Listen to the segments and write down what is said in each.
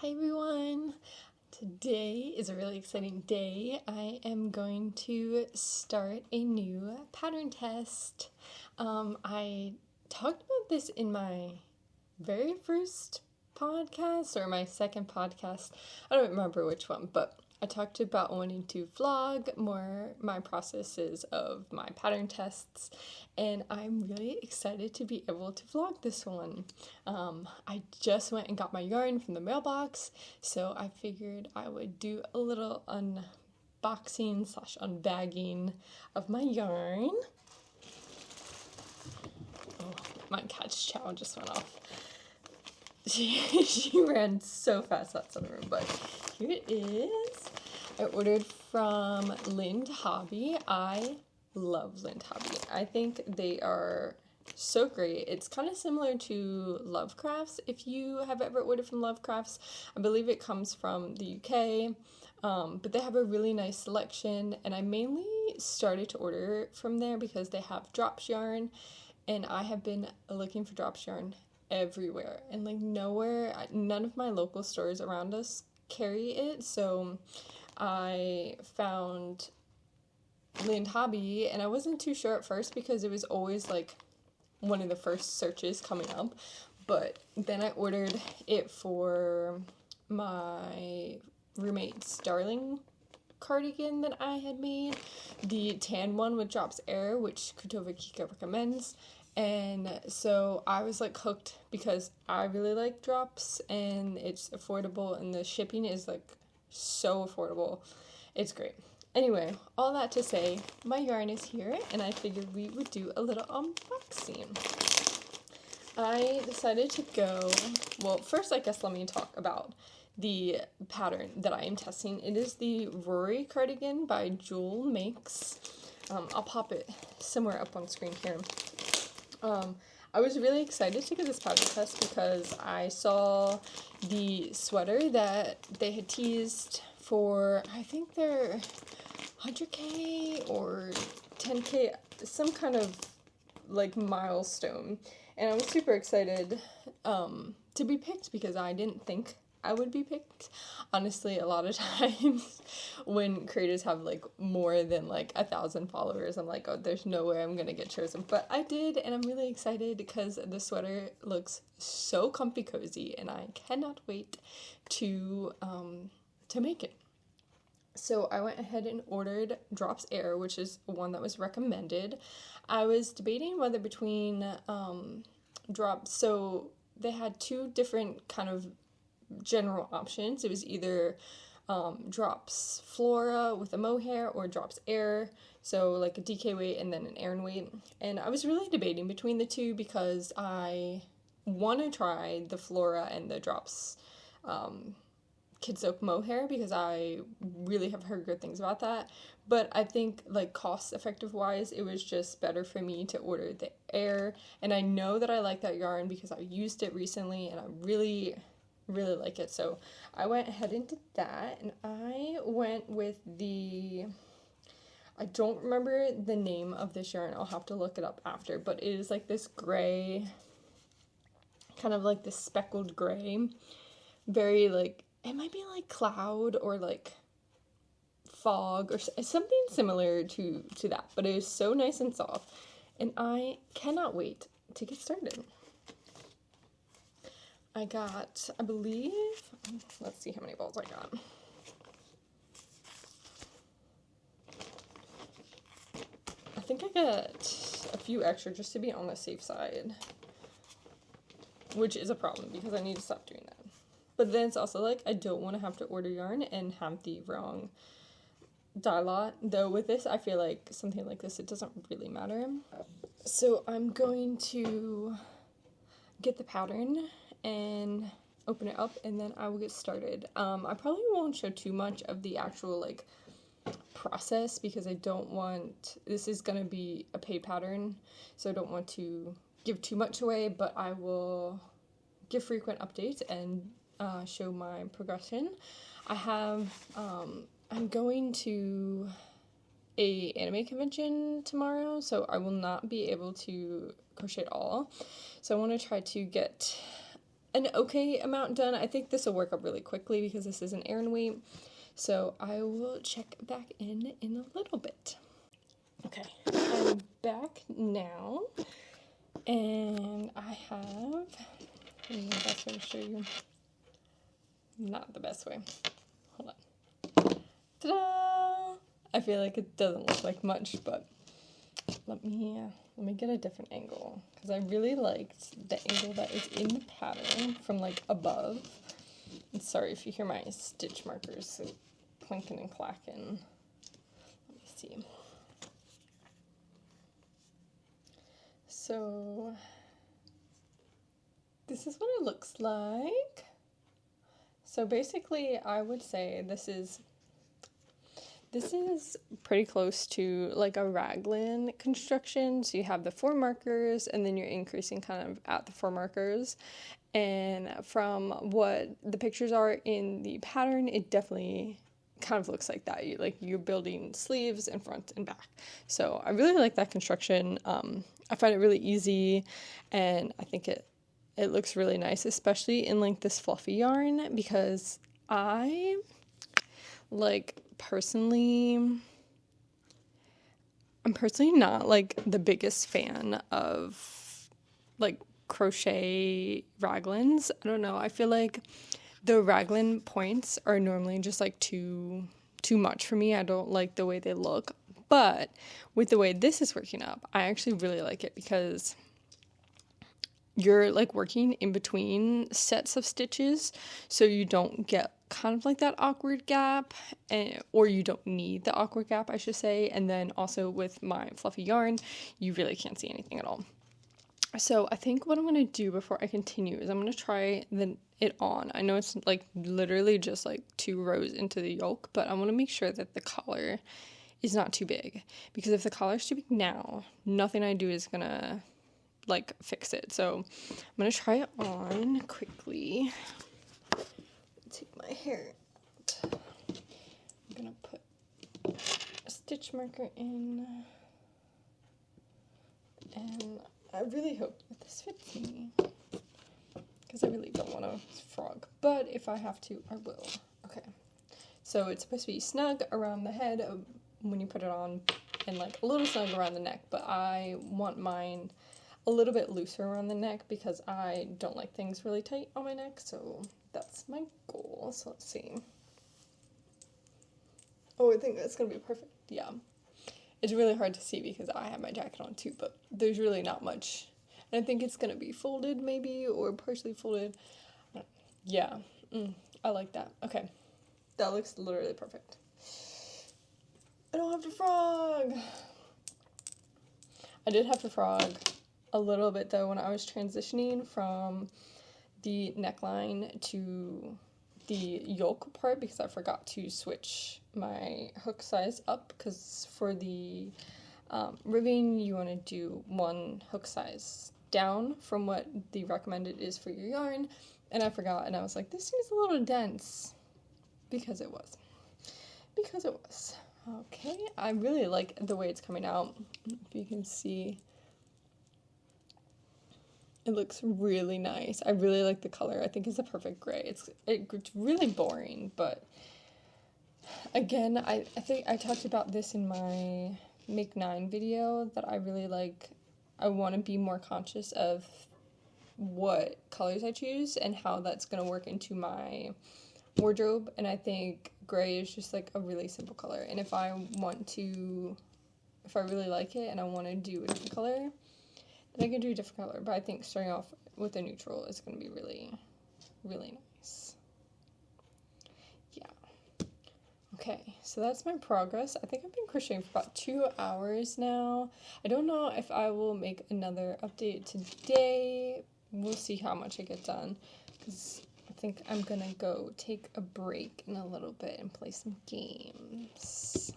Hi everyone! Today is a really exciting day. I am going to start a new pattern test. I talked about this in my very first podcast or my second podcast. I don't remember which one, but I talked about wanting to vlog more my processes of my pattern tests, and I'm really excited to be able to vlog this one. I just went and got my yarn from the mailbox, so I figured I would do a little unboxing / unbagging of my yarn. Oh, my cat's chow just went off. She ran so fast outside the room, but here it is. I ordered from Lind Hobby. I love Lind Hobby. I think they are so great. It's kind of similar to Lovecrafts. If you have ever ordered from Lovecrafts, I believe it comes from the UK, but they have a really nice selection, and I mainly started to order from there because they have drops yarn, and I have been looking for drops yarn everywhere, and none of my local stores around us carry it, so I found Lind Hobby, and I wasn't too sure at first because it was always like one of the first searches coming up, but then I ordered it for my roommate's darling cardigan that I had made, the tan one with Drops Air, which Kutova Kika recommends. And so I was like hooked because I really like drops and it's affordable and the shipping is like so affordable. It's great. Anyway, all that to say, my yarn is here and I figured we would do a little unboxing. I decided to go, well, first I guess let me talk about the pattern that I am testing. It is the Rory cardigan by Jewel Makes. I'll pop it somewhere up on screen here. I was really excited to get this pattern test because I saw the sweater that they had teased for, I think they're 100K or 10K, some kind of like milestone. And I was super excited to be picked because I didn't think I would be picked. Honestly, a lot of times when creators have like more than like 1,000 followers, I'm like, oh, there's no way I'm gonna get chosen. But I did, and I'm really excited because the sweater looks so comfy cozy, and I cannot wait to make it. So I went ahead and ordered Drops Air, which is one that was recommended. I was debating whether between drops, so they had two different kind of general options. It was either Drops Flora with a mohair or Drops Air, so like a DK weight and then an Aran weight. And I was really debating between the two because I want to try the Flora and the Drops Kids Oak mohair because I really have heard good things about that. But I think like cost effective wise, it was just better for me to order the Air. And I know that I like that yarn because I used it recently and I really like it. So I went ahead and did that, and I went with I don't remember the name of this yarn. I'll have to look it up after, but it is like this gray, kind of like this speckled gray, very like, it might be like cloud or like fog or something similar to that, but it is so nice and soft, and I cannot wait to get started. I got, I believe, let's see how many balls I got. I think I got a few extra just to be on the safe side, which is a problem because I need to stop doing that. But then it's also like, I don't want to have to order yarn and have the wrong dye lot, though with this, I feel like something like this, it doesn't really matter. So I'm going to get the pattern and open it up, and then I will get started. I probably won't show too much of the actual like process because I don't want, this is gonna be a pay pattern, so I don't want to give too much away, but I will give frequent updates and show my progression. I have, I'm going to a anime convention tomorrow, so I will not be able to crochet at all. So I want to try to get an okay amount done. I think this will work up really quickly because this is an Aran weight. So I will check back in a little bit. Okay, I'm back now, and I have, the best way to show you, not the best way, hold on, ta-da! I feel like it doesn't look like much, but let me get a different angle, because I really liked the angle that is in the pattern from like above. And sorry if you hear my stitch markers clinking and clacking. Let me see. So this is what it looks like. So basically I would say this is pretty close to like a raglan construction. So you have the 4 markers and then you're increasing kind of at the 4 markers. And from what the pictures are in the pattern, it definitely kind of looks like that. You're building sleeves in front and back. So I really like that construction. I find it really easy, and I think it looks really nice, especially in like this fluffy yarn, because I I'm personally not like the biggest fan of like crochet raglans. I don't know. I feel like the raglan points are normally just like too much for me. I don't like the way they look. But with the way this is working up, I actually really like it, because you're like working in between sets of stitches, so you don't get kind of like that awkward gap, or you don't need the awkward gap, I should say. And then also with my fluffy yarn, you really can't see anything at all. So I think what I'm going to do before I continue is I'm going to try it on. I know it's like literally just like 2 rows into the yoke, but I want to make sure that the collar is not too big, because if the collar is too big now, nothing I do is going to like fix it. So I'm going to try it on quickly. Take my hair out. I'm going to put a stitch marker in, and I really hope that this fits me, because I really don't want to frog, but if I have to, I will. Okay, so it's supposed to be snug around the head when you put it on, and like a little snug around the neck, but I want mine a little bit looser around the neck because I don't like things really tight on my neck, so that's my goal. So let's see. Oh, I think that's gonna be perfect. Yeah. It's really hard to see because I have my jacket on too, but there's really not much. And I think it's going to be folded maybe, or partially folded. Yeah, I like that. Okay, that looks literally perfect. I don't have to frog. I did have to frog a little bit though when I was transitioning from the neckline to the yoke part, because I forgot to switch my hook size up, because for the ribbing you want to do 1 hook size down from what the recommended is for your yarn, and I forgot, and I was like, this seems a little dense, because it was. Okay, I really like the way it's coming out. If you can see, it looks really nice. I really like the color. I think it's a perfect gray. It's really boring, but again, I think I talked about this in my Make 9 video, that I really like, I want to be more conscious of what colors I choose and how that's going to work into my wardrobe, and I think gray is just like a really simple color, and if I really like it and I want to do a different color, then I can do a different color, but I think starting off with a neutral is going to be really, really nice. Yeah. Okay, so that's my progress. I think I've been crocheting for about 2 hours now. I don't know if I will make another update today. We'll see how much I get done, because I think I'm going to go take a break in a little bit and play some games.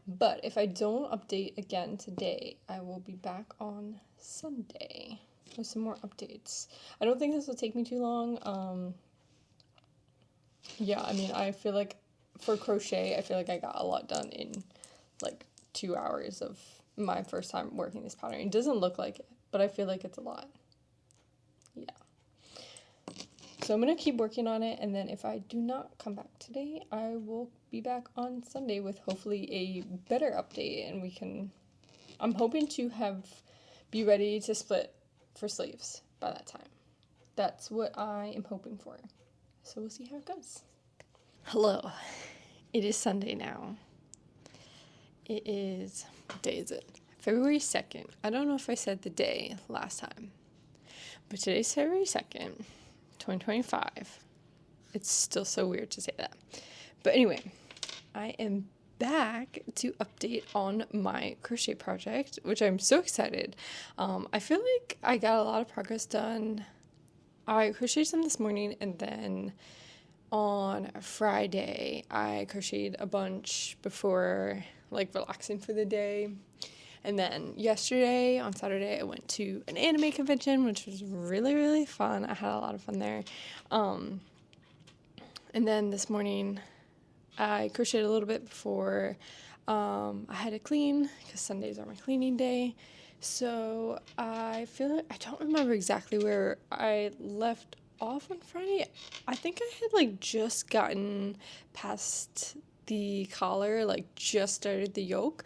But if I don't update again today, I will be back on Sunday with some more updates. I don't think this will take me too long. Yeah, I mean, I feel like for crochet, I feel like I got a lot done in like 2 hours of my first time working this pattern. It doesn't look like it, but I feel like it's a lot. Yeah. So I'm going to keep working on it, and then if I do not come back today, I will be back on Sunday with hopefully a better update, and I'm hoping to be ready to split for sleeves by that time. That's what I am hoping for. So we'll see how it goes. Hello. It is Sunday now. It is, what day is it? February 2nd. I don't know if I said the day last time, but today's February 2nd, 2025. It's still so weird to say that. But anyway, I am back to update on my crochet project, which I'm so excited. I feel like I got a lot of progress done. I crocheted some this morning, and then on Friday, I crocheted a bunch before, like, relaxing for the day. And then yesterday, on Saturday, I went to an anime convention, which was really, really fun. I had a lot of fun there. And then this morning, I crocheted a little bit before I had to clean, because Sundays are my cleaning day. So I feel like I don't remember exactly where I left off on Friday. I think I had, like, just gotten past the collar, like, just started the yoke.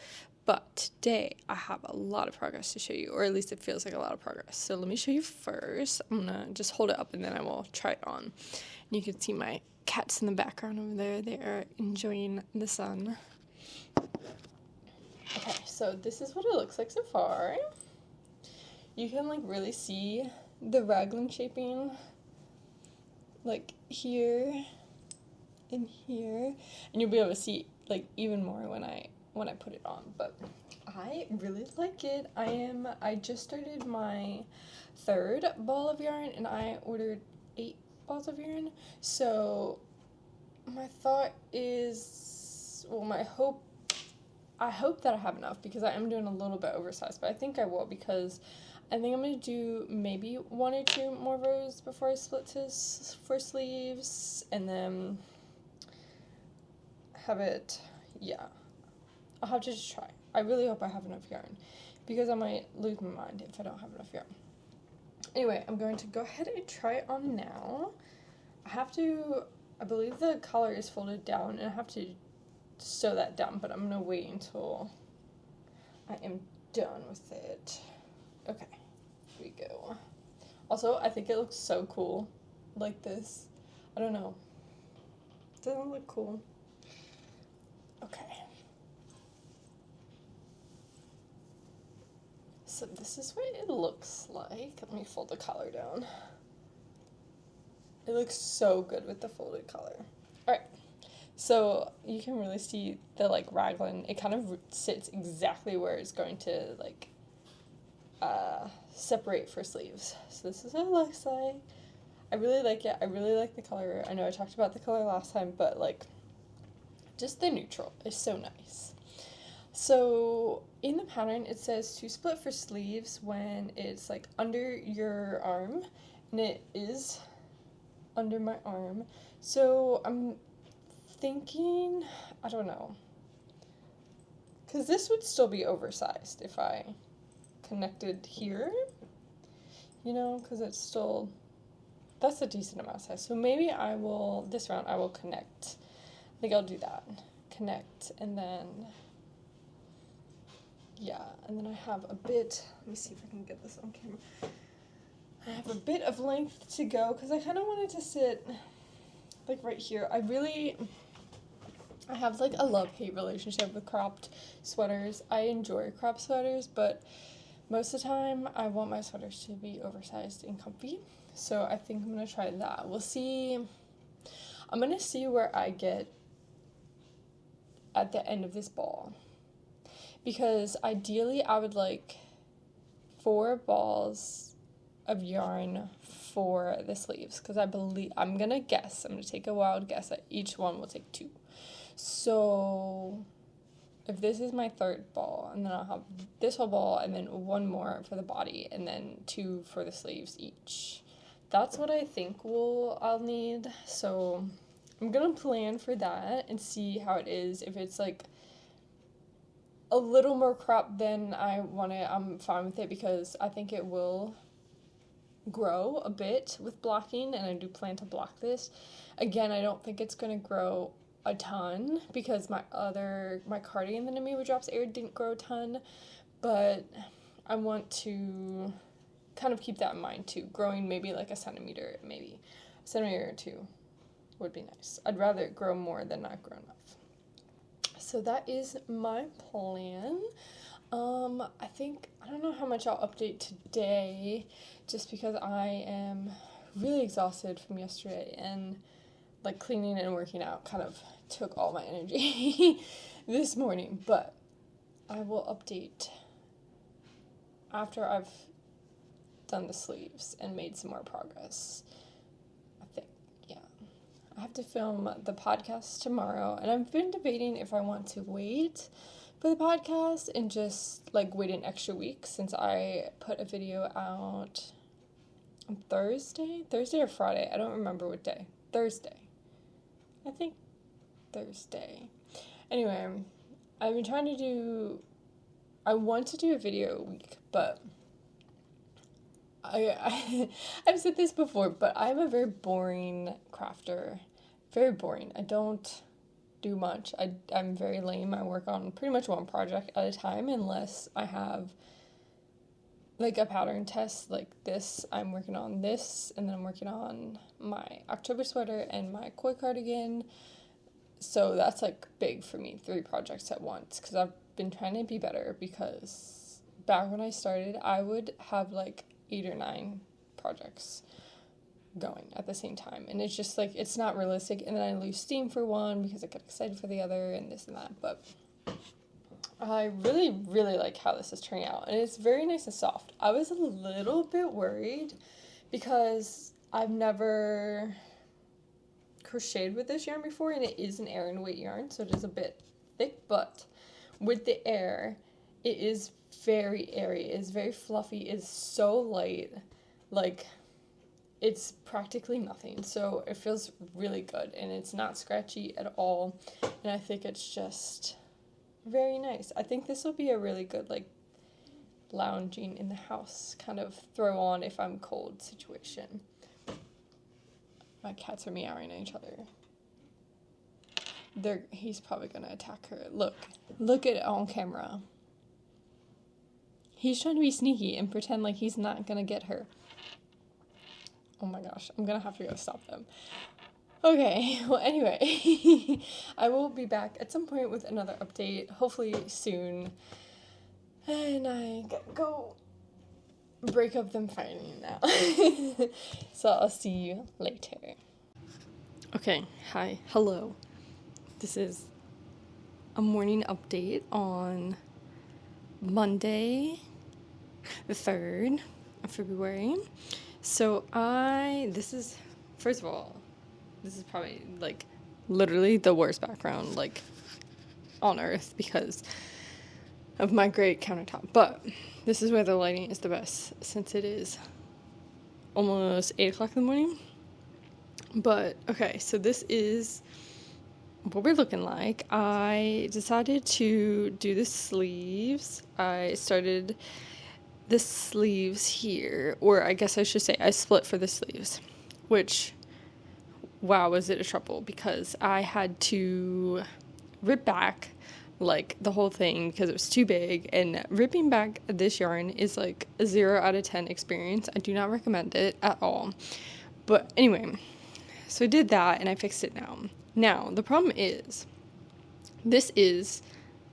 But today, I have a lot of progress to show you, or at least it feels like a lot of progress. So let me show you first. I'm going to just hold it up, and then I will try it on. And you can see my cats in the background over there. They are enjoying the sun. Okay, so this is what it looks like so far. You can, like, really see the raglan shaping, like, here and here. And you'll be able to see, like, even more when I put it on, but I really like it. I just started my 3rd ball of yarn, and I ordered 8 balls of yarn. So my thought is, well, I hope that I have enough, because I am doing a little bit oversized, but I think I will, because I think I'm going to do maybe 1 or 2 more rows before I split for sleeves, and then have it, yeah. I'll have to just try. I really hope I have enough yarn, because I might lose my mind if I don't have enough yarn. Anyway, I'm going to go ahead and try it on now. I believe the collar is folded down, and I have to sew that down, but I'm going to wait until I am done with it. Okay, here we go. Also, I think it looks so cool like this. I don't know. Doesn't it look cool? Okay. So this is what it looks like. Let me fold the collar down. It looks so good with the folded collar. Alright, so you can really see the, like, raglan. It kind of sits exactly where it's going to, like, separate for sleeves. So this is what it looks like. I really like it. I really like the color. I know I talked about the color last time, but, like, just the neutral is so nice. So in the pattern, it says to split for sleeves when it's, like, under your arm, and it is under my arm. So I'm thinking, I don't know, because this would still be oversized if I connected here, you know, because it's still, that's a decent amount of size. So maybe this round I will connect. I think I'll do that. Connect, and then, yeah, and then I have a bit, let me see if I can get this on camera. I have a bit of length to go, because I kind of wanted to sit, like, right here. I have, like, a love-hate relationship with cropped sweaters. I enjoy cropped sweaters, but most of the time I want my sweaters to be oversized and comfy. So I think I'm going to try that. We'll see. I'm going to see where I get at the end of this ball, because ideally I would like 4 balls of yarn for the sleeves, because I'm going to take a wild guess that each one will take 2. So if this is my 3rd ball, and then I'll have this whole ball, and then 1 more for the body, and then 2 for the sleeves each. That's what I think I'll need. So I'm gonna plan for that and see how it is. If it's, like, a little more cropped than I want it, I'm fine with it, because I think it will grow a bit with blocking, and I do plan to block this. Again, I don't think it's going to grow a ton because my cardigan that I made with Drops Air didn't grow a ton, but I want to kind of keep that in mind too. Growing maybe like a centimeter or two would be nice. I'd rather it grow more than not grow enough. So that is my plan. I don't know how much I'll update today just because I am really exhausted from yesterday, and like cleaning and working out kind of took all my energy this morning, but I will update after I've done the sleeves and made some more progress. I think, yeah. I have to film the podcast tomorrow, and I've been debating if I want to wait for the podcast and just like wait an extra week, since I put a video out on Thursday or Friday. I don't remember what day. Thursday. I think Thursday. Anyway, I've been I want to do a video a week, but I've said this before, but I'm a very boring crafter. Very boring. I don't do much. I'm very lame. I work on pretty much one project at a time unless I have like a pattern test like this. I'm working on this, and then I'm working on my October sweater and my koi cardigan. So that's like big for me, 3 projects at once, because I've been trying to be better, because back when I started, I would have like 8 or 9 projects going at the same time, and it's just like, it's not realistic, and then I lose steam for one because I get excited for the other and this and that. But I really, really like how this is turning out, and it's very nice and soft. I was a little bit worried because I've never crocheted with this yarn before, and it is an air and weight yarn, so it is a bit thick, but with the air, it is very airy, it is very fluffy, it is so light, like, it's practically nothing, so it feels really good, and it's not scratchy at all, and I think it's just very nice. I think this will be a really good, like, lounging in the house kind of throw on if I'm cold situation. My cats are meowing at each other. He's probably gonna attack her. Look at it on camera. He's trying to be sneaky and pretend like he's not gonna get her. Oh my gosh, I'm gonna have to go stop them. Okay, well anyway, I will be back at some point with another update, hopefully soon. And I gotta go break up them fighting now. So I'll see you later. Okay, hi, hello. This is a morning update on Monday, the 3rd of February. So first of all, this is probably, like, literally the worst background, like, on earth because of my great countertop. But this is where the lighting is the best, since it is almost 8 o'clock in the morning. But, okay, so this is what we're looking like. I decided to do the sleeves. I started the sleeves here, or I guess I should say I split for the sleeves, which, wow, was it a trouble, because I had to rip back like the whole thing because it was too big, and ripping back this yarn is like a 0 out of 10 experience. I do not recommend it at all. But anyway, so I did that and I fixed it now. Now, the problem is, this is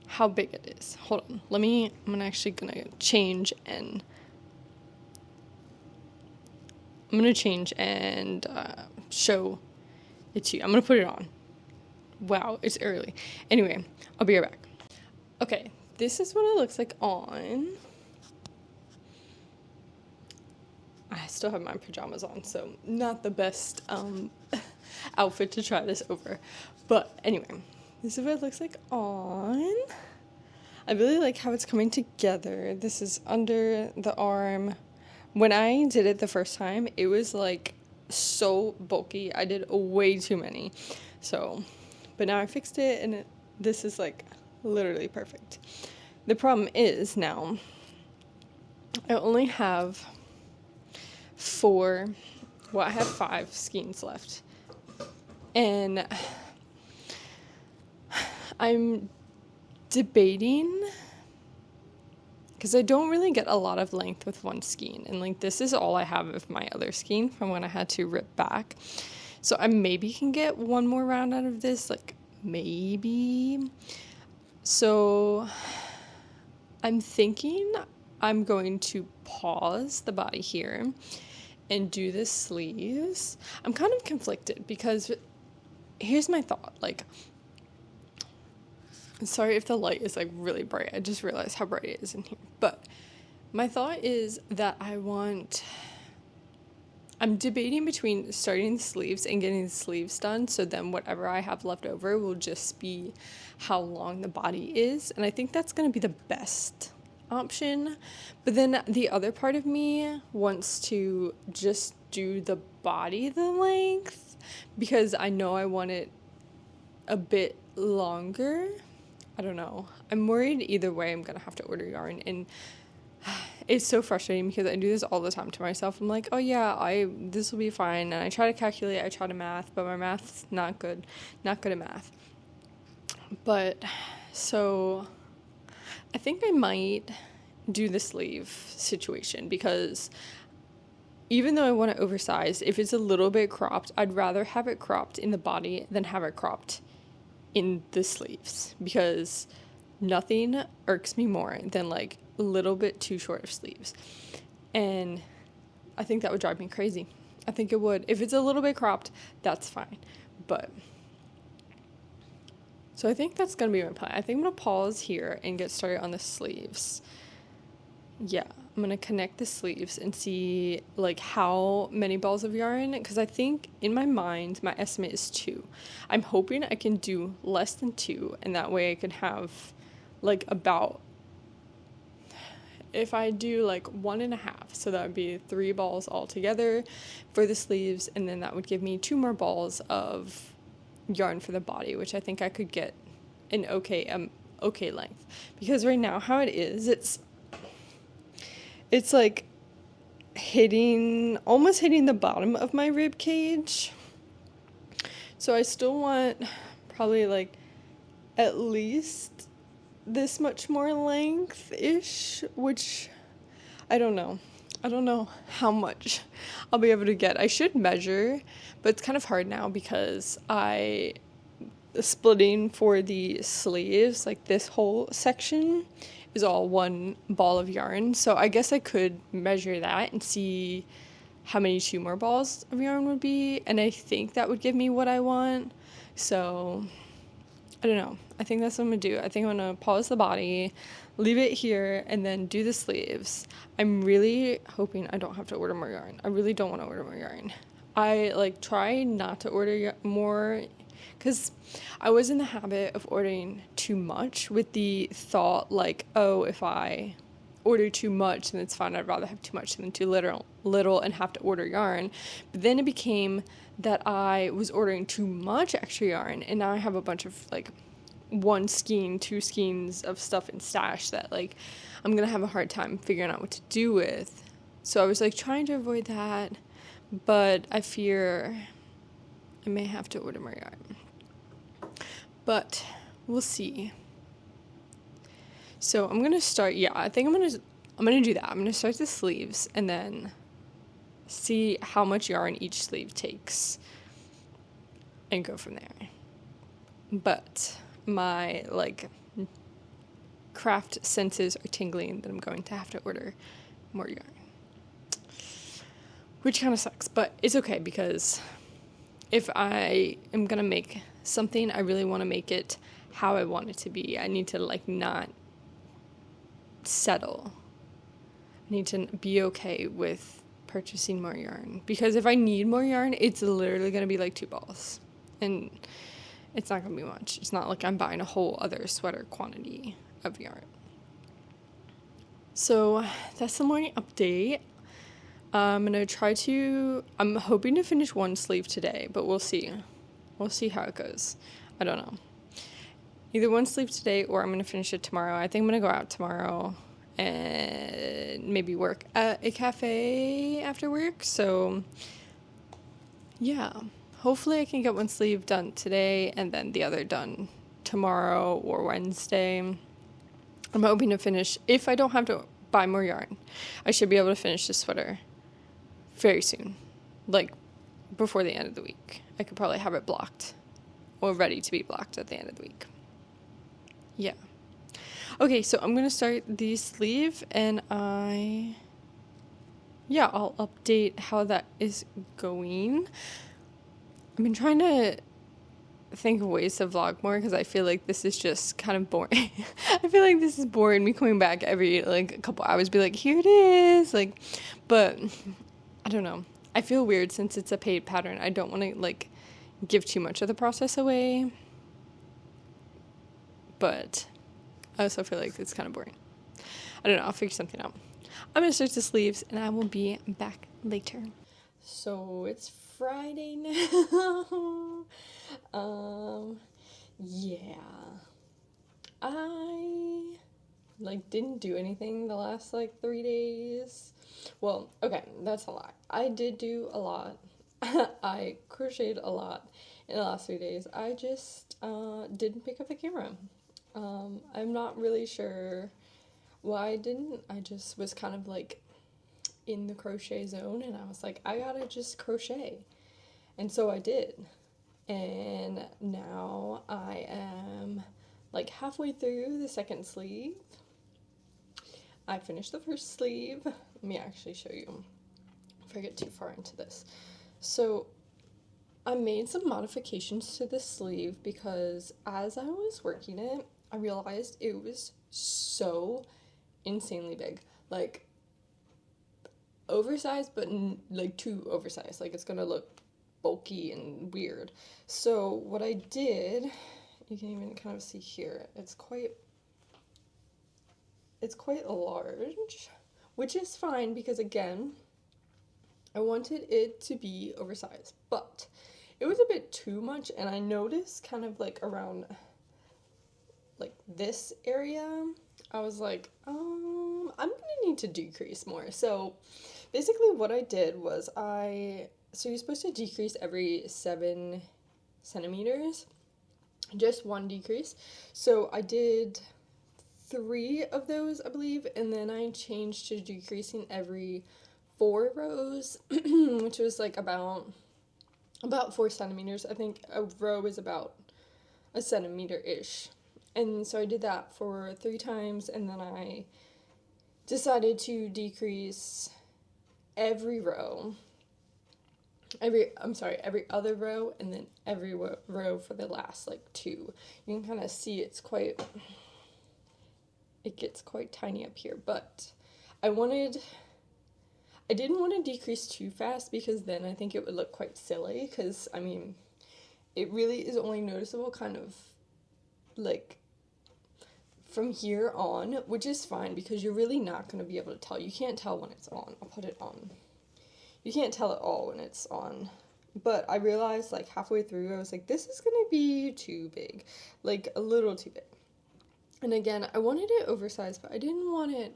how big it is. Hold on. I'm actually going to change and show it to you. I'm going to put it on. Wow, it's early. Anyway, I'll be right back. Okay, this is what it looks like on. I still have my pajamas on, so not the best outfit to try this over. But anyway, this is what it looks like on. I really like how it's coming together. This is under the arm. When I did it the first time, it was like so bulky. I did way too many. But now I fixed it, and this is like literally perfect. The problem is now I only have I have 5 skeins left. And I'm debating, because I don't really get a lot of length with one skein. And like, this is all I have of my other skein from when I had to rip back. So I maybe can get one more round out of this, like maybe. So I'm thinking I'm going to pause the body here and do the sleeves. I'm kind of conflicted because here's my thought. Like, sorry if the light is like really bright. I just realized how bright it is in here. But my thought is that I'm debating between starting the sleeves and getting the sleeves done, so then whatever I have left over will just be how long the body is. And I think that's going to be the best option. But then the other part of me wants to just do the body the length, because I know I want it a bit longer. I don't know. I'm worried either way I'm going to have to order yarn, and it's so frustrating because I do this all the time to myself. I'm like, oh yeah, this will be fine. And I try to calculate, I try to math, but my math's not good at math. But so I think I might do the sleeve situation, because even though I want it oversized, if it's a little bit cropped, I'd rather have it cropped in the body than have it cropped in the sleeves, because nothing irks me more than like a little bit too short of sleeves. And I think that would drive me crazy. I think it would. If it's a little bit cropped, that's fine. But so I think that's going to be my plan. I think I'm going to pause here and get started on the sleeves. Yeah, I'm going to connect the sleeves and see like how many balls of yarn, because I think in my mind, my estimate is 2. I'm hoping I can do less than 2, and that way I can have like about, if I do like 1.5, so that would be 3 balls altogether for the sleeves, and then that would give me 2 more balls of yarn for the body, which I think I could get an okay length. Because right now how it is, it's like almost hitting the bottom of my rib cage. So I still want probably like at least this much more length-ish, which I don't know how much I'll be able to get. I should measure, but it's kind of hard now because splitting for the sleeves, like this whole section is all 1 ball of yarn. So I guess I could measure that and see how many 2 more balls of yarn would be, and I think that would give me what I want. So I don't know. I think that's what I'm going to do. I think I'm going to pause the body, leave it here, and then do the sleeves. I'm really hoping I don't have to order more yarn. I really don't want to order more yarn. I like try not to order more, because I was in the habit of ordering too much with the thought like, oh, if I order too much, then it's fine. I'd rather have too much than too little and have to order yarn. But then it became that I was ordering too much extra yarn, and now I have a bunch of like 1 skein, 2 skeins of stuff in stash that like I'm gonna have a hard time figuring out what to do with. So I was like trying to avoid that, but I fear I may have to order more yarn. But we'll see. So I'm gonna start. Yeah, I think I'm gonna do that. I'm gonna start the sleeves and then see how much yarn each sleeve takes and go from there. But my like craft senses are tingling that I'm going to have to order more yarn, which kind of sucks, but it's okay, because if I am gonna make something, I really want to make it how I want it to be. I need to like not settle. I need to be okay with purchasing more yarn, because if I need more yarn, it's literally going to be like 2 balls, and it's not going to be much. It's not like I'm buying a whole other sweater quantity of yarn. So that's the morning update. I'm hoping to finish 1 sleeve today, but we'll see how it goes. I don't know. Either 1 sleeve today or I'm going to finish it tomorrow. I think I'm going to go out tomorrow and maybe work at a cafe after work. So yeah, hopefully I can get one sleeve done today and then the other done tomorrow or Wednesday. I'm hoping to finish, if I don't have to buy more yarn, I should be able to finish this sweater very soon, like before the end of the week. I could probably have it blocked or ready to be blocked at the end of the week. Yeah. Okay, so I'm going to start the sleeve and I'll update how that is going. I've been trying to think of ways to vlog more because I feel like this is just kind of boring. I feel like this is boring, me coming back every like a couple hours, be like, here it is, like, but I don't know. I feel weird since it's a paid pattern. I don't want to like give too much of the process away, but I also feel like it's kind of boring. I don't know. I'll figure something out. I'm going to start the sleeves and I will be back later. So it's Friday now. Yeah. I didn't do anything the last 3 days. Well, okay, that's a lie. I did do a lot. I crocheted a lot in the last 3 days. I just didn't pick up the camera. I'm not really sure why I didn't. I just was kind of in the crochet zone and I was like, I gotta just crochet. And so I did. And now I am halfway through the second sleeve. I finished the first sleeve. Let me actually show you if I get too far into this. So I made some modifications to the sleeve because as I was working it, I realized it was so insanely big. Oversized, but too oversized. It's gonna look bulky and weird. So what I did, you can even kind of see here, it's quite large, which is fine because again, I wanted it to be oversized, but it was a bit too much, and I noticed kind of around this area, I was like, I'm gonna need to decrease more. So basically what I did was so you're supposed to decrease every 7 centimeters, just one decrease. So I did 3 of those, I believe, and then I changed to decreasing every 4 rows, which was about 4 centimeters. I think a row is about a centimeter-ish. And so I did that for 3 times, and then I decided to decrease every other row, and then every row for the last 2. You can kind of see it gets quite tiny up here, but I didn't want to decrease too fast because then I think it would look quite silly, because I mean, it really is only noticeable kind of from here on, which is fine because you're really not going to be able to tell. You can't tell when it's on. I'll put it on. You can't tell at all when it's on. But I realized halfway through, I was like, this is going to be too big. A little too big. And again, I wanted it oversized, but I don't want to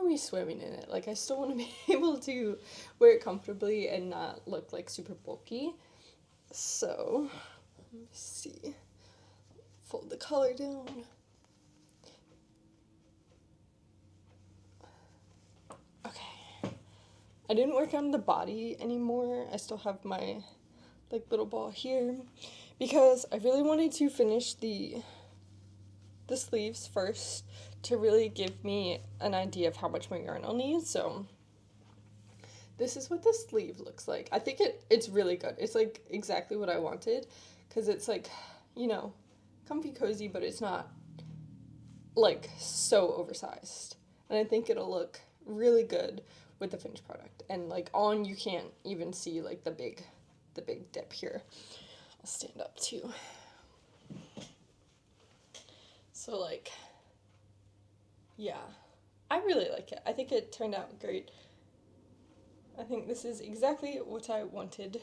be swimming in it. I still want to be able to wear it comfortably and not look super bulky. So, let me see. Fold the collar down. I didn't work on the body anymore. I still have my little ball here because I really wanted to finish the sleeves first to really give me an idea of how much more yarn I'll need. So this is what the sleeve looks like. I think it's really good. It's exactly what I wanted because it's comfy cozy, but it's not so oversized. And I think it'll look really good with the finished product. And on, you can't even see the big dip here. I'll stand up too. So yeah, I really like it. I think it turned out great. I think this is exactly what I wanted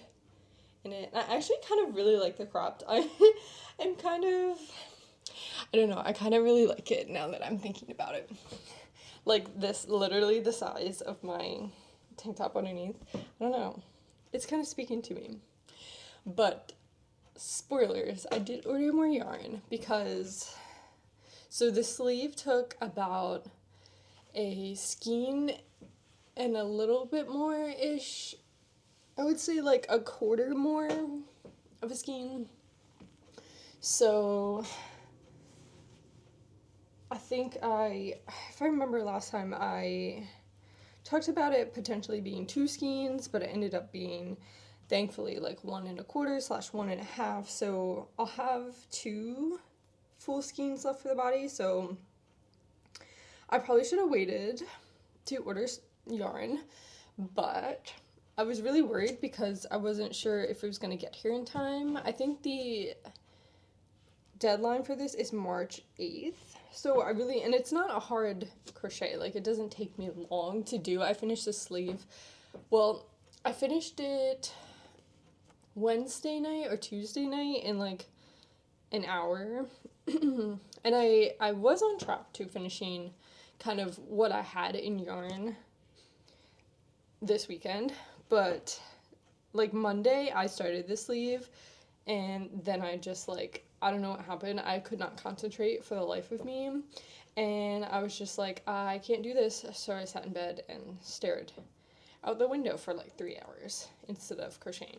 in it. And I actually kind of really like the cropped. I don't know, I kind of really like it now that I'm thinking about it. like this, literally the size of my tank top underneath. I don't know. It's kind of speaking to me. But spoilers, I did order more yarn because, so the sleeve took about a skein and a little bit more-ish. I would say like a quarter more of a skein. So I think if I remember last time, I talked about it potentially being 2 skeins, but it ended up being, thankfully, like 1 1/4 / 1 1/2. So I'll have 2 full skeins left for the body. So I probably should have waited to order yarn, but I was really worried because I wasn't sure if it was going to get here in time. I think the deadline for this is March 8th. So and it's not a hard crochet, like it doesn't take me long to do. I finished the sleeve, well, I finished it Wednesday night or Tuesday night in like an hour. And I was on track to finishing kind of what I had in yarn this weekend, but like Monday I started the sleeve, and then I just like, I don't know what happened. I could not concentrate for the life of me, and I was just like, I can't do this. So I sat in bed and stared out the window for like 3 hours instead of crocheting.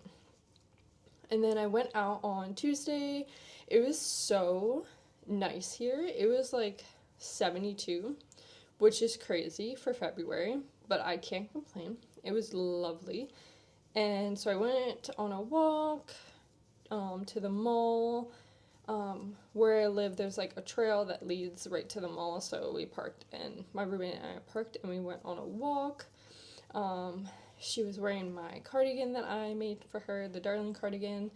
And then I went out on Tuesday. It was so nice here. It was like 72, which is crazy for February, but I can't complain. It was lovely. And so I went on a walk to the mall. Where I live, there's like a trail that leads right to the mall, so we parked, and my roommate and I parked, and we went on a walk. She was wearing my cardigan that I made for her, the Darling cardigan.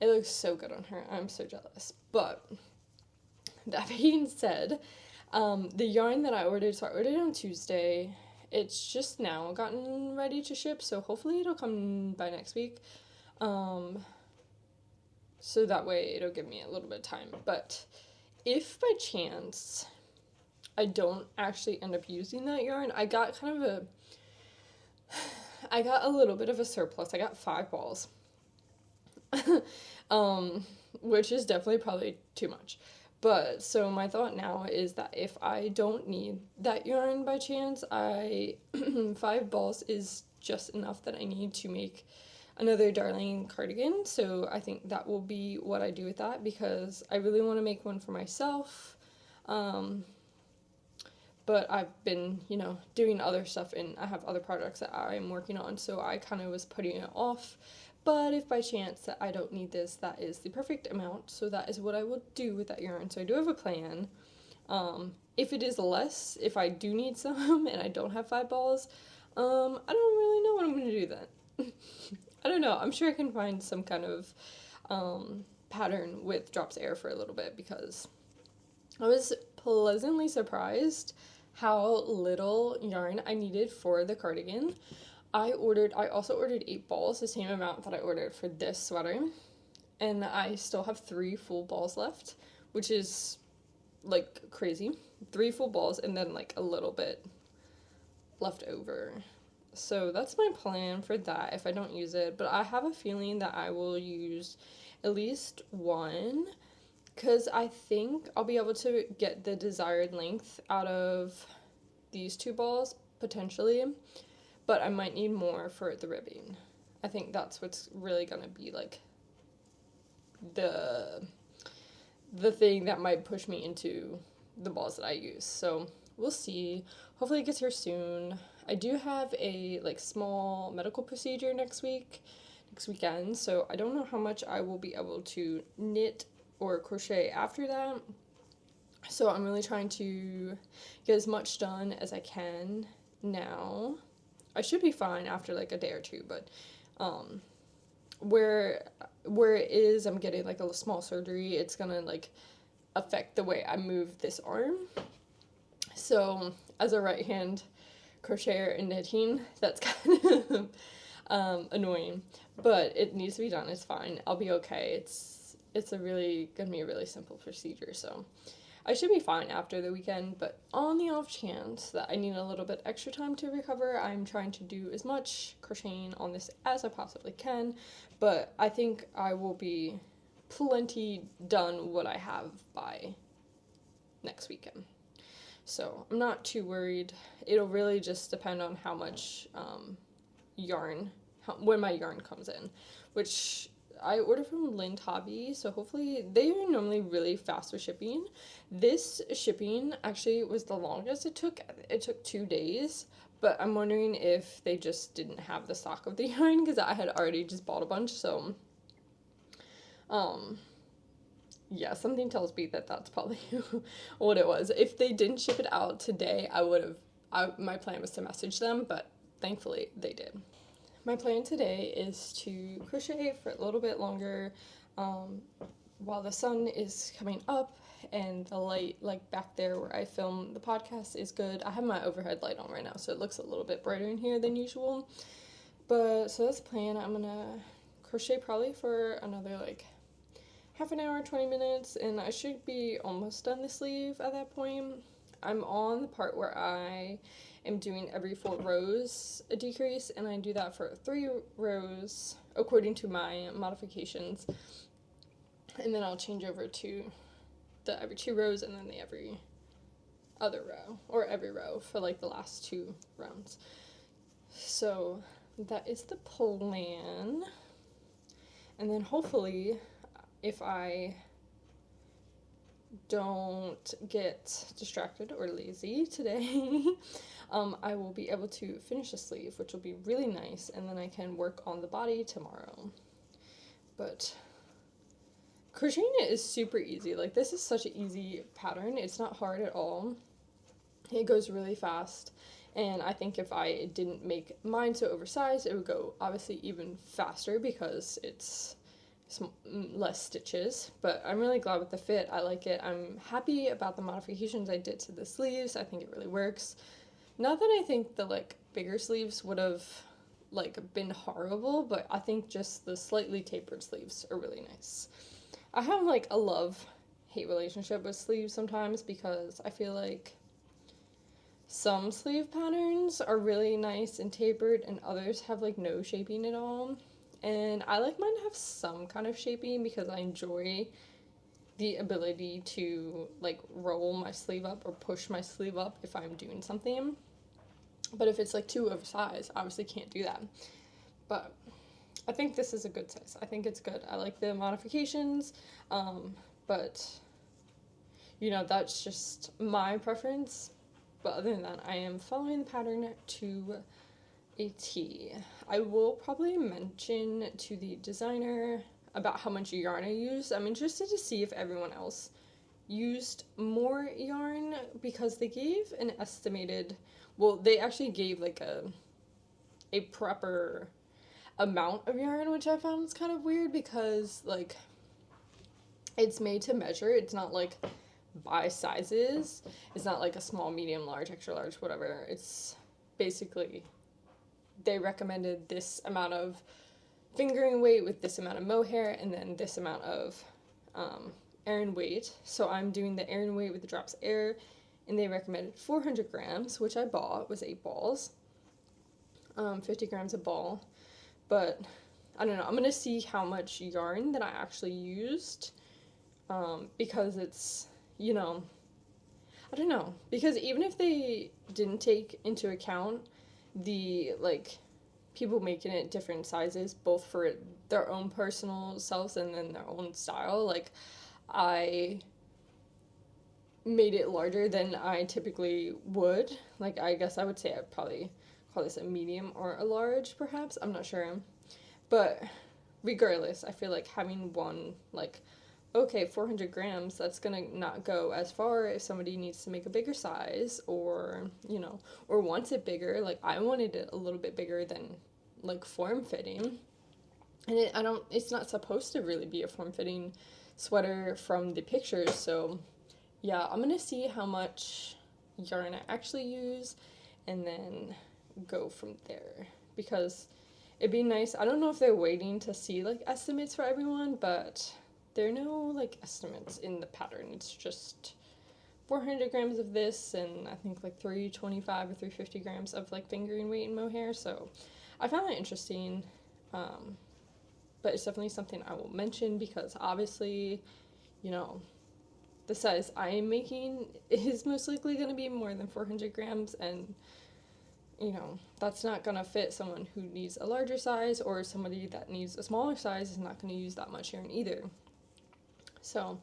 It looks so good on her. I'm so jealous. But that being said, the yarn that I ordered, so I ordered it on Tuesday. It's just now gotten ready to ship, so hopefully it'll come by next week. So that way it'll give me a little bit of time. But if by chance I don't actually end up using that yarn, I got a little bit of a surplus. I got 5 balls. Which is definitely probably too much. But so my thought now is that if I don't need that yarn by chance, 5 balls is just enough that I need to make another Darling cardigan. So I think that will be what I do with that, because I really want to make one for myself. But I've been, doing other stuff, and I have other projects that I'm working on, so I kind of was putting it off. But if by chance that I don't need this, that is the perfect amount, so that is what I will do with that yarn. So I do have a plan. If it is less, if I do need some and I don't have 5 balls, I don't really know what I'm going to do then. I don't know. I'm sure I can find some kind of pattern with drops air for a little bit, because I was pleasantly surprised how little yarn I needed for the cardigan. I also ordered 8 balls, the same amount that I ordered for this sweater, and I still have 3 full balls left, which is like crazy. 3 full balls and then like a little bit left over. So that's my plan for that if I don't use it, but I have a feeling that I will use at least one, because I think I'll be able to get the desired length out of these 2 balls, potentially, but I might need more for the ribbing. I think that's what's really gonna be like the thing that might push me into the balls that I use. So we'll see. Hopefully it gets here soon. I do have a like small medical procedure next weekend, so I don't know how much I will be able to knit or crochet after that. So I'm really trying to get as much done as I can now. I should be fine after like a day or 2, but where it is, I'm getting like a small surgery. It's gonna like affect the way I move this arm. So as a right hand crocheter and knitting, that's kind of annoying, but it needs to be done. It's fine. I'll be okay. It's gonna be a really simple procedure. So I should be fine after the weekend, but on the off chance that I need a little bit extra time to recover, I'm trying to do as much crocheting on this as I possibly can, but I think I will be plenty done what I have by next weekend. So I'm not too worried. It'll really just depend on how much when my yarn comes in, which I ordered from Lind Hobby, so hopefully they are normally really fast with shipping. This shipping actually was the longest it took. It took 2 days, but I'm wondering if they just didn't have the stock of the yarn because I had already just bought a bunch, so yeah, something tells me that that's probably what it was. If they didn't ship it out today, my plan was to message them, but thankfully they did. My plan today is to crochet for a little bit longer while the sun is coming up and the light, like back there where I film the podcast, is good. I have my overhead light on right now, so it looks a little bit brighter in here than usual. But so that's the plan. I'm gonna crochet probably for another like half an hour, 20 minutes, and I should be almost done the sleeve at that point. I'm on the part where I am doing every 4 rows a decrease, and I do that for 3 rows according to my modifications, and then I'll change over to the every 2 rows and then the every other row, or every row for like the last 2 rounds. So that is the plan, and then hopefully if I don't get distracted or lazy today, I will be able to finish the sleeve, which will be really nice, and then I can work on the body tomorrow. But crocheting it is super easy. Like, this is such an easy pattern. It's not hard at all. It goes really fast, and I think if I didn't make mine so oversized, it would go obviously even faster because it's less stitches, but I'm really glad with the fit. I like it. I'm happy about the modifications I did to the sleeves. I think it really works. Not that I think the like bigger sleeves would have like been horrible, but I think just the slightly tapered sleeves are really nice. I have like a love-hate relationship with sleeves sometimes because I feel like some sleeve patterns are really nice and tapered and others have like no shaping at all. And I like mine to have some kind of shaping because I enjoy the ability to like roll my sleeve up or push my sleeve up if I'm doing something. But if it's like too oversized, obviously can't do that. But I think this is a good size. I think it's good. I like the modifications, but you know, that's just my preference. But other than that, I am following the pattern to a T. I will probably mention to the designer about how much yarn I used. I'm interested to see if everyone else used more yarn because they gave an estimated, well, they actually gave like a proper amount of yarn, which I found was kind of weird because like it's made to measure. It's not like by sizes. It's not like a small, medium, large, extra large, whatever. It's basically they recommended this amount of fingering weight with this amount of mohair and then this amount of Aran weight. So I'm doing the Aran weight with the drops of air, and they recommended 400 grams, which I bought, was 8 balls, 50 grams a ball. But I don't know, I'm going to see how much yarn that I actually used, because it's, you know, I don't know, because even if they didn't take into account the, like, people making it different sizes, both for their own personal selves and then their own style, like, I made it larger than I typically would. Like, I guess I would say I'd probably call this a medium or a large, perhaps, I'm not sure. But regardless, I feel like having one, like, okay, 400 grams, that's gonna not go as far if somebody needs to make a bigger size, or, you know, or wants it bigger. Like, I wanted it a little bit bigger than, like, form-fitting. And it's not supposed to really be a form-fitting sweater from the pictures, so, yeah, I'm gonna see how much yarn I actually use, and then go from there, because it'd be nice. I don't know if they're waiting to see, like, estimates for everyone, but there are no, like, estimates in the pattern. It's just 400 grams of this, and I think like 325 or 350 grams of like fingering weight in mohair. So I found that interesting, but it's definitely something I will mention because obviously, you know, the size I am making is most likely going to be more than 400 grams, and you know, that's not going to fit someone who needs a larger size, or somebody that needs a smaller size is not going to use that much yarn either. So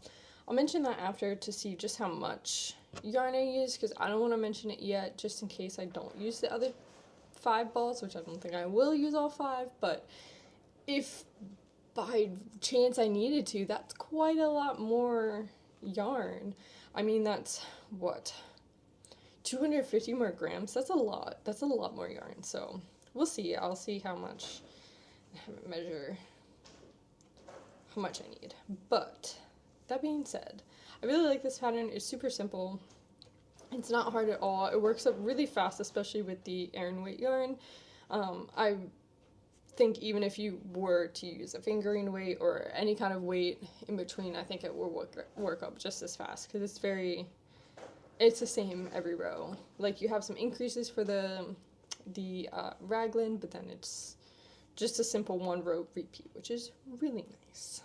I'll mention that after to see just how much yarn I use, because I don't want to mention it yet just in case I don't use the other 5 balls, which I don't think I will use all 5, but if by chance I needed to, that's quite a lot more yarn. I mean, that's what, 250 more grams? That's a lot more yarn. So we'll see. I'll see how much, I haven't measured how much I need. But that being said, I really like this pattern. It's super simple. It's not hard at all. It works up really fast, especially with the Aran weight yarn. I think even if you were to use a fingering weight or any kind of weight in between, I think it will work up just as fast, because it's the same every row. Like, you have some increases for the raglan, but then it's just a simple 1 row repeat, which is really nice.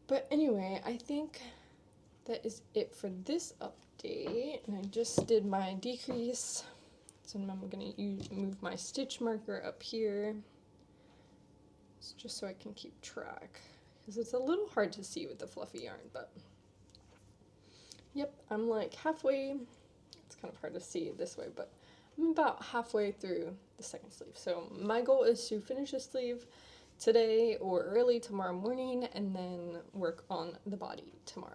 But anyway, I think that is it for this update, and I just did my decrease, so now I'm going to move my stitch marker up here, just so I can keep track, because it's a little hard to see with the fluffy yarn, but yep, I'm like halfway. It's kind of hard to see this way, but I'm about halfway through the second sleeve. So my goal is to finish the sleeve today or early tomorrow morning, and then work on the body tomorrow.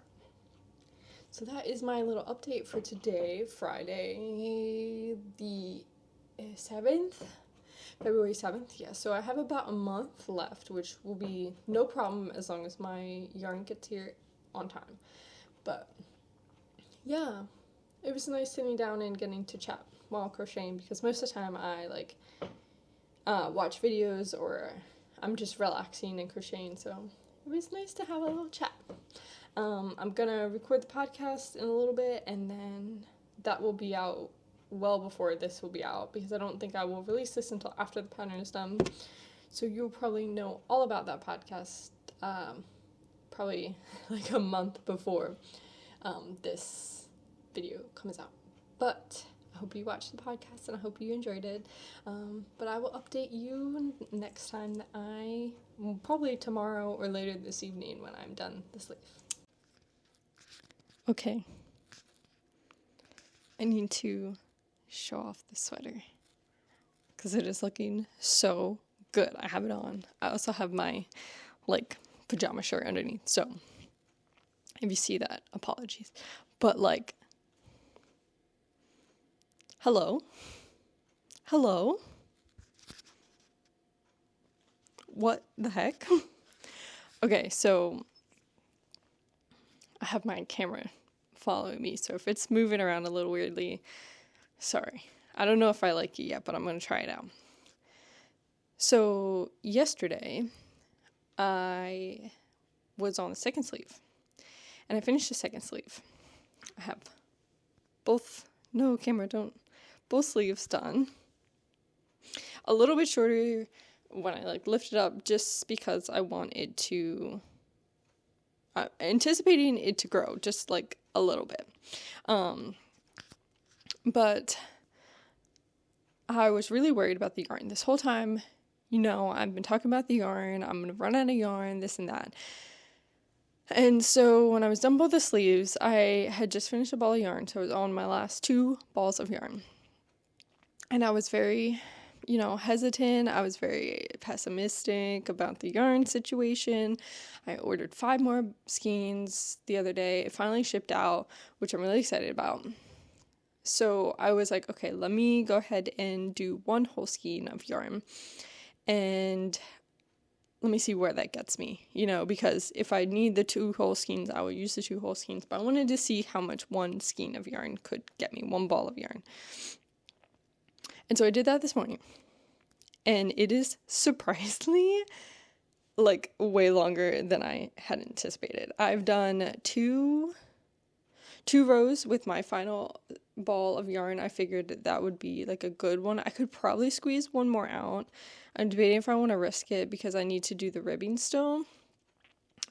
So that is my little update for today, Friday the 7th, February 7th. Yeah, so I have about a month left, which will be no problem as long as my yarn gets here on time. But yeah, it was nice sitting down and getting to chat while crocheting, because most of the time I like watch videos or I'm just relaxing and crocheting, so it was nice to have a little chat. I'm gonna record the podcast in a little bit, and then that will be out well before this will be out, because I don't think I will release this until after the pattern is done. So you'll probably know all about that podcast probably like a month before this video comes out. But I hope you watched the podcast, and I hope you enjoyed it. But I will update you next time that probably tomorrow or later this evening when I'm done the sleeve. Okay. I need to show off the sweater because it is looking so good. I have it on. I also have my like pajama shirt underneath, so if you see that, apologies. But like, hello? What the heck? Okay, so I have my camera following me, so if it's moving around a little weirdly, sorry. I don't know if I like it yet, but I'm going to try it out. So yesterday, I was on the second sleeve, and I finished the second sleeve. I have both sleeves done. A little bit shorter when I like lift it up, just because I want it to, anticipating it to grow just like a little bit. But I was really worried about the yarn this whole time. You know, I've been talking about the yarn. I'm going to run out of yarn, this and that. And so when I was done both the sleeves, I had just finished a ball of yarn. So I was on my last 2 balls of yarn. And I was very, hesitant. I was very pessimistic about the yarn situation. I ordered 5 more skeins the other day. It finally shipped out, which I'm really excited about. So I was like, okay, let me go ahead and do 1 whole skein of yarn. And let me see where that gets me, because if I need the 2 whole skeins, I will use the 2 whole skeins. But I wanted to see how much 1 skein of yarn could get me, 1 ball of yarn. And so I did that this morning. And it is surprisingly, way longer than I had anticipated. I've done two 2 rows with my final ball of yarn. I figured that would be like a good one. I could probably squeeze one more out. I'm debating if I want to risk it because I need to do the ribbing still.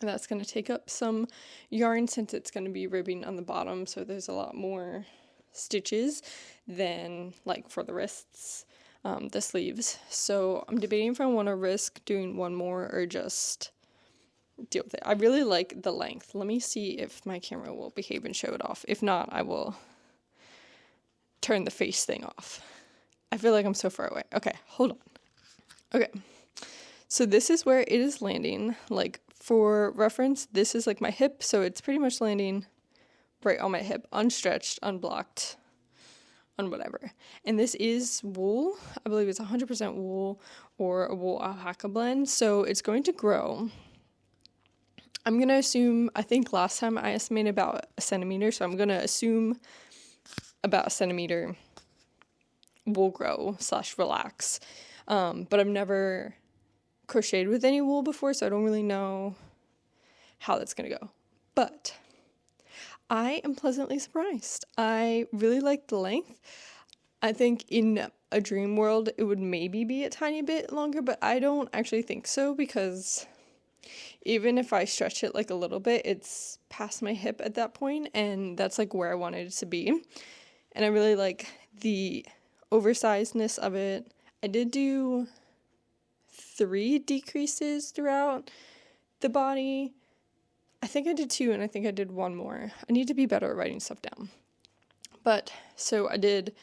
And that's going to take up some yarn since it's going to be ribbing on the bottom. So there's a lot more stitches than like for the wrists, the sleeves. So I'm debating if I want to risk doing one more or just deal with it. I really like the length. Let me see if my camera will behave and show it off. If not, I will turn the face thing off. I feel like I'm so far away. Okay, hold on. Okay, so this is where it is landing. Like, for reference, this is like my hip, so it's pretty much landing right on my hip, unstretched, unblocked, on whatever. And this is wool. I believe it's 100% wool or a wool alpaca blend, so it's going to grow. I'm going to assume, I think last time I estimated about a centimeter, so I'm going to assume about a centimeter will grow / relax. But I've never crocheted with any wool before, so I don't really know how that's going to go. But I am pleasantly surprised. I really like the length. I think in a dream world, it would maybe be a tiny bit longer, but I don't actually think so because even if I stretch it like a little bit, it's past my hip at that point, and that's like where I wanted it to be. And I really like the oversizedness of it. I did do 3 decreases throughout the body. I think I did 2, and I think I did 1 more. I need to be better at writing stuff down. But, so I did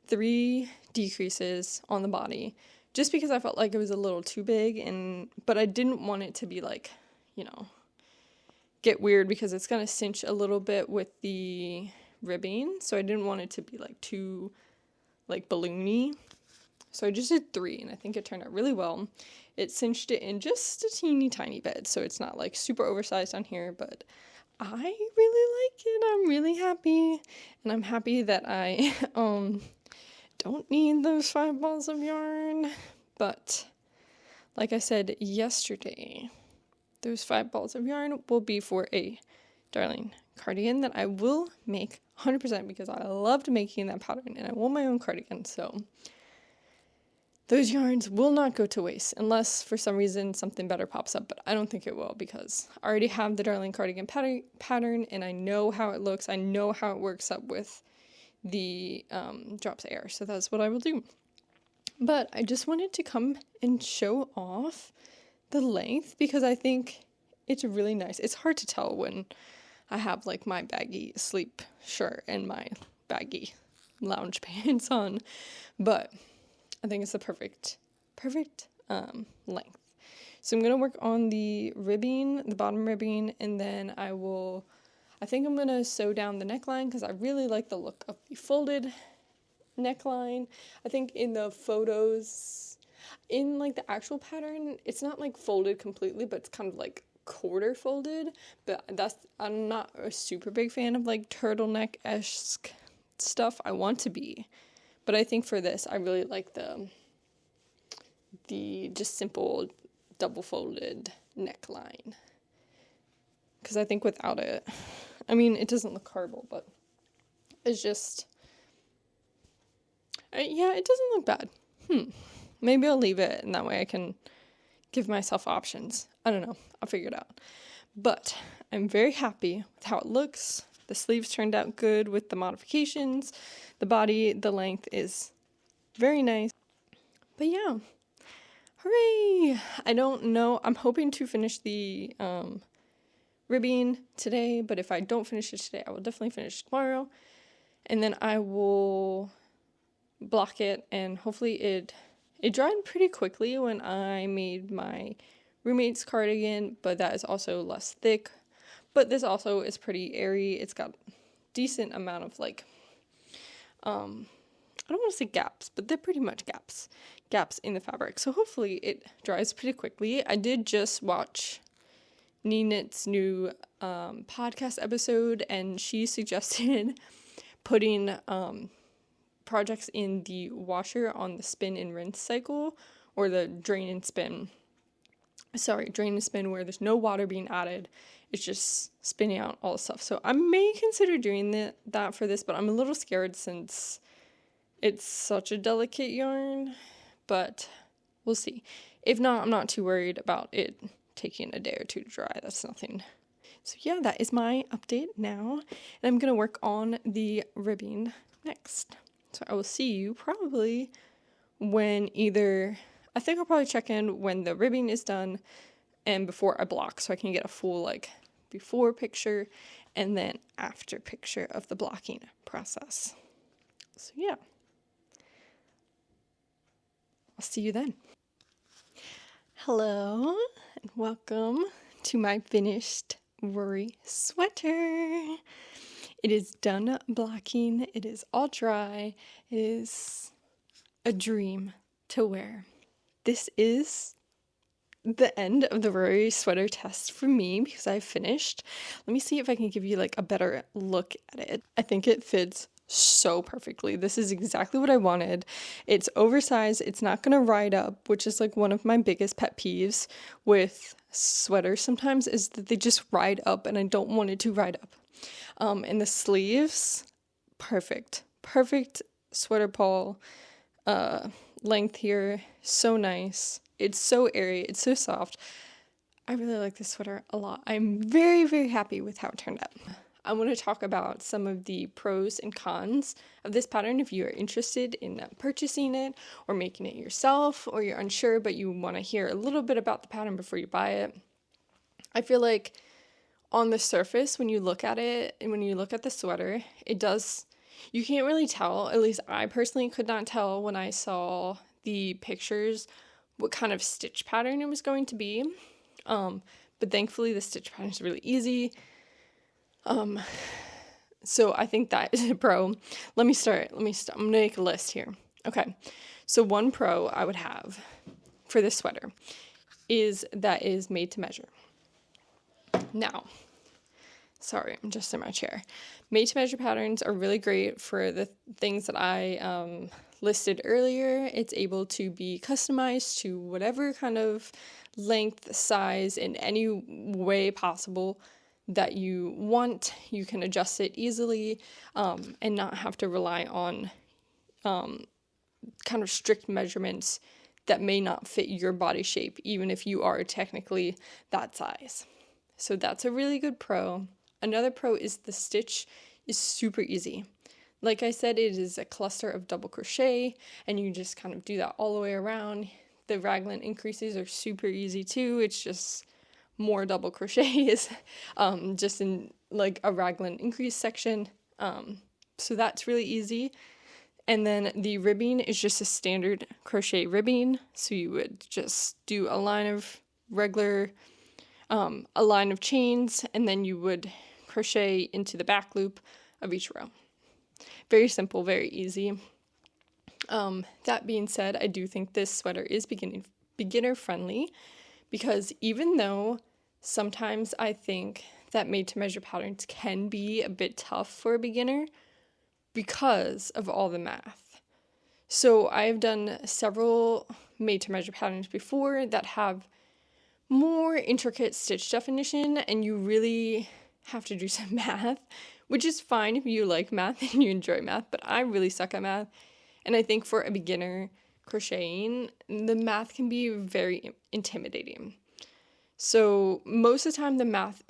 3 decreases on the body, just because I felt like it was a little too big, but I didn't want it to be like, get weird because it's going to cinch a little bit with the ribbing, so I didn't want it to be like too like balloony. So I just did 3, and I think it turned out really well. It cinched it in just a teeny tiny bit, so it's not like super oversized on here, but I really like it. I'm really happy, and I'm happy that I don't need those 5 balls of yarn. But like I said yesterday, those 5 balls of yarn will be for a darling cardigan that I will make 100% because I loved making that pattern and I want my own cardigan. So those yarns will not go to waste unless for some reason something better pops up, but I don't think it will because I already have the darling cardigan pattern and I know how it looks. I know how it works up with the drops of air, so that's what I will do. But I just wanted to come and show off the length because I think it's really nice. It's hard to tell when I have like my baggy sleep shirt and my baggy lounge pants on, but I think it's the perfect length. So I'm going to work on the ribbing, the bottom ribbing, and then I think I'm going to sew down the neckline because I really like the look of the folded neckline. I think in the photos, in like the actual pattern, it's not like folded completely, but it's kind of like quarter folded, but I'm not a super big fan of like turtleneck-esque stuff. I want to be, but I think for this, I really like the just simple double folded neckline. Because I think without it, I mean, it doesn't look horrible, but it's just, yeah, it doesn't look bad. Maybe I'll leave it, and that way I can give myself options. I don't know. I'll figure it out. But I'm very happy with how it looks. The sleeves turned out good with the modifications. The body, the length is very nice. But yeah. Hooray! I don't know. I'm hoping to finish the ribbing today, but if I don't finish it today, I will definitely finish tomorrow. And then I will block it, and hopefully it dried pretty quickly when I made my roommate's cardigan, but that is also less thick. But this also is pretty airy. It's got decent amount of like, I don't want to say gaps, but they're pretty much gaps in the fabric. So hopefully it dries pretty quickly. I did just watch Knit's new podcast episode, and she suggested putting projects in the washer on the spin and rinse cycle, or the drain and spin. drain and spin, where there's no water being added. It's just spinning out all the stuff. So I may consider doing that for this, but I'm a little scared since it's such a delicate yarn, but we'll see. If not, I'm not too worried about it taking a day or two to dry. That's nothing. So yeah, that is my update now. And I'm going to work on the ribbing next. So I will see you probably when I think I'll probably check in when the ribbing is done and before I block, so I can get a full like before picture and then after picture of the blocking process. So yeah. I'll see you then. Hello and welcome to my finished Rory sweater. It is done blocking. It is all dry. It is a dream to wear. This is the end of the Rory sweater test for me because I've finished. Let me see if I can give you like a better look at it. I think it fits so perfectly. This is exactly what I wanted. It's oversized. It's not going to ride up, which is like one of my biggest pet peeves with sweaters sometimes, is that they just ride up and I don't want it to ride up. And the sleeves, perfect sweater paw length here, so nice. It's so airy, it's so soft. I really like this sweater a lot. I'm very happy with how it turned out. I want to talk about some of the pros and cons of this pattern if you are interested in purchasing it or making it yourself, or you're unsure but you want to hear a little bit about the pattern before you buy it. I feel like on the surface, when you look at it and when you look at the sweater, you can't really tell, at least I personally could not tell when I saw the pictures, what kind of stitch pattern it was going to be. But thankfully the stitch pattern is really easy. So I think that is a pro. Let me start. I'm gonna make a list here. Okay. So one pro I would have for this sweater is that it is made to measure. Now, sorry, I'm just in my chair. Made to measure patterns are really great for the things that I listed earlier. It's able to be customized to whatever kind of length, size, in any way possible that you want. You can adjust it easily and not have to rely on kind of strict measurements that may not fit your body shape, even if you are technically that size. So that's a really good pro. Another pro is the stitch is super easy. Like I said, it is a cluster of double crochet, and you just kind of do that all the way around. The raglan increases are super easy too. It's just more double crochets just in like a raglan increase section. So that's really easy. And then the ribbing is just a standard crochet ribbing. So you would just do a line of a line of chains, and then you would crochet into the back loop of each row. Very simple, very easy. That being said, I do think this sweater is beginner friendly, because even though sometimes I think that made to measure patterns can be a bit tough for a beginner because of all the math. So I've done several made to measure patterns before that have more intricate stitch definition, and you really have to do some math, which is fine if you like math and you enjoy math, but I really suck at math. And I think for a beginner crocheting, the math can be very intimidating. So most of the time the math,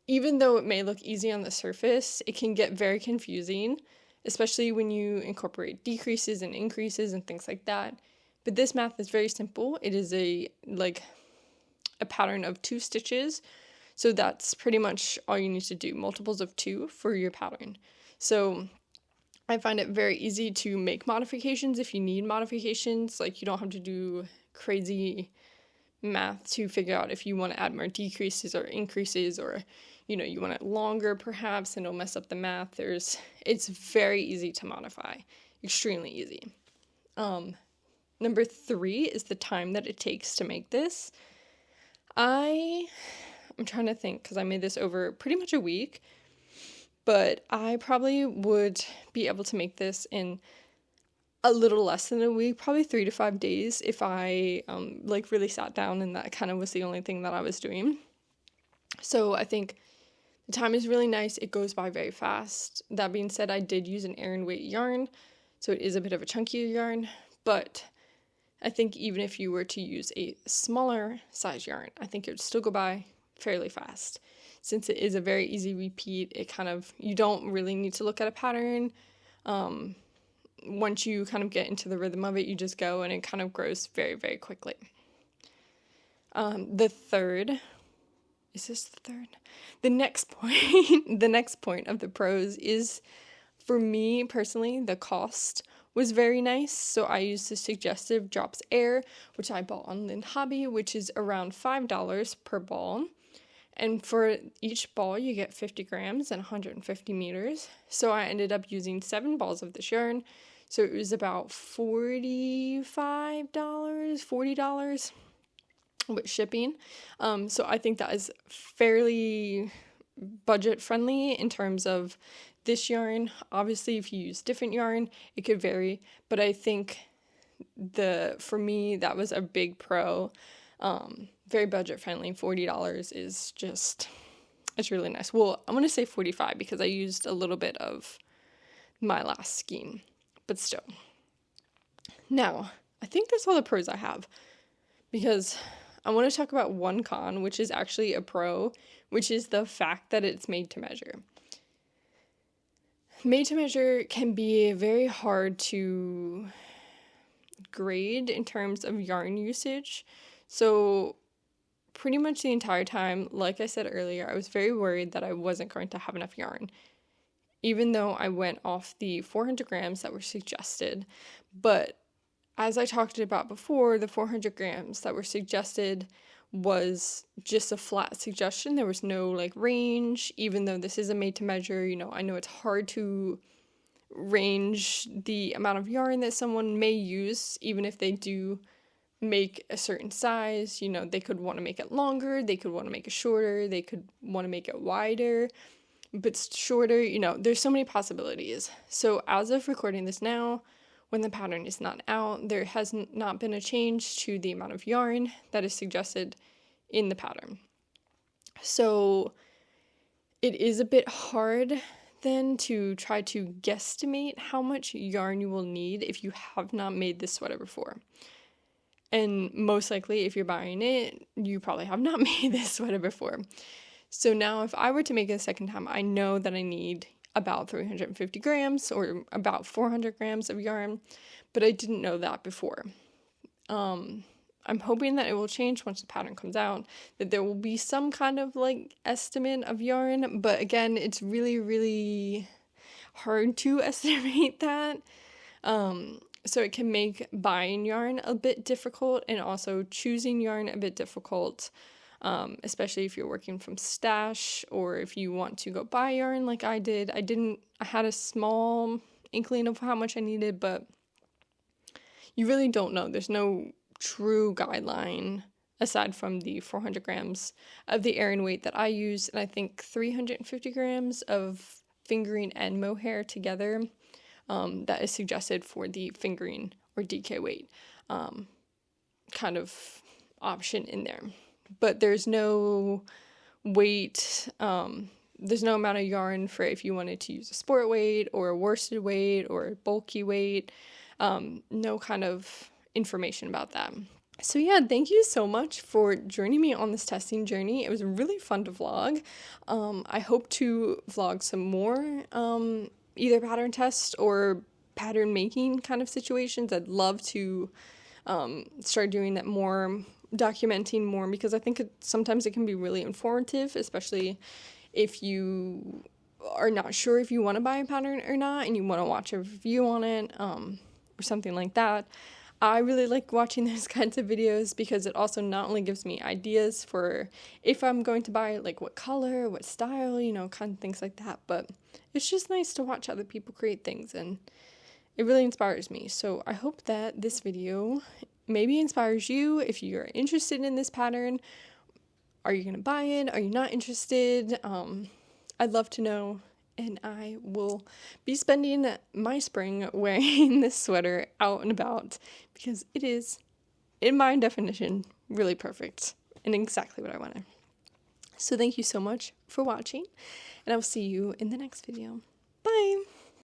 even though it may look easy on the surface, it can get very confusing, especially when you incorporate decreases and increases and things like that. But this math is very simple. It is a pattern of 2 stitches. So that's pretty much all you need to do, multiples of 2 for your pattern. So I find it very easy to make modifications if you need modifications. Like, you don't have to do crazy math to figure out if you want to add more decreases or increases, or you want it longer perhaps and it'll mess up the math. It's very easy to modify, extremely easy. Number 3 is the time that it takes to make this. I'm trying to think, because I made this over pretty much a week, but I probably would be able to make this in a little less than a week, probably 3 to 5 days if I like really sat down and that kind of was the only thing that I was doing. So I think the time is really nice. It goes by very fast. That being said, I did use an Aran weight yarn, so it is a bit of a chunkier yarn, but I think even if you were to use a smaller size yarn, I think it would still go by fairly fast. Since it is a very easy repeat, you don't really need to look at a pattern. Once you kind of get into the rhythm of it, you just go and it kind of grows very, very quickly. The next point of the pros is, for me personally, the cost was very nice. So I used the Suggestive Drops Air, which I bought on Lind Hobby, which is around $5 per ball. And for each ball, you get 50 grams and 150 meters. So I ended up using 7 balls of this yarn. So it was about $40 with shipping. So I think that is fairly budget friendly in terms of this yarn. Obviously, if you use different yarn, it could vary. But I think for me, that was a big pro. Very budget friendly. $40 is it's really nice. Well, I'm going to say 45 because I used a little bit of my last skein, but still. Now, I think that's all the pros I have, because I want to talk about one con, which is actually a pro, which is the fact that it's made to measure. Made to measure can be very hard to grade in terms of yarn usage. So pretty much the entire time, like I said earlier, I was very worried that I wasn't going to have enough yarn, even though I went off the 400 grams that were suggested. But as I talked about before, the 400 grams that were suggested was just a flat suggestion. There was no like range, even though this is a made to measure. I know it's hard to range the amount of yarn that someone may use, even if they do make a certain size. They could want to make it longer, they could want to make it shorter, they could want to make it wider, but shorter. There's so many possibilities. So as of recording this now, when the pattern is not out, there has not been a change to the amount of yarn that is suggested in the pattern. So it is a bit hard then to try to guesstimate how much yarn you will need if you have not made this sweater before. And most likely, if you're buying it, you probably have not made this sweater before. So now if I were to make it a second time, I know that I need about 350 grams or about 400 grams of yarn, but I didn't know that before. I'm hoping that it will change once the pattern comes out, that there will be some kind of like estimate of yarn, but again, it's really, really hard to estimate that. So it can make buying yarn a bit difficult and also choosing yarn a bit difficult, especially if you're working from stash or if you want to go buy yarn like I did. I had a small inkling of how much I needed, but you really don't know. There's no true guideline aside from the 400 grams of the Aran weight that I use, and I think 350 grams of fingering and mohair together. That is suggested for the fingering or DK weight kind of option in there. But there's no weight, there's no amount of yarn for if you wanted to use a sport weight or a worsted weight or a bulky weight, no kind of information about that. So yeah, thank you so much for joining me on this testing journey. It was really fun to vlog. I hope to vlog some more either pattern tests or pattern making kind of situations. I'd love to start doing that more, documenting more, because I think sometimes it can be really informative, especially if you are not sure if you want to buy a pattern or not and you want to watch a review on it or something like that. I really like watching those kinds of videos because it also not only gives me ideas for if I'm going to buy, like what color, what style, kind of things like that, but it's just nice to watch other people create things, and it really inspires me. So I hope that this video maybe inspires you if you're interested in this pattern. Are you going to buy it? Are you not interested? I'd love to know and I will be spending my spring wearing this sweater out and about because it is, in my definition, really perfect and exactly what I wanted. So thank you so much for watching, and I will see you in the next video. Bye!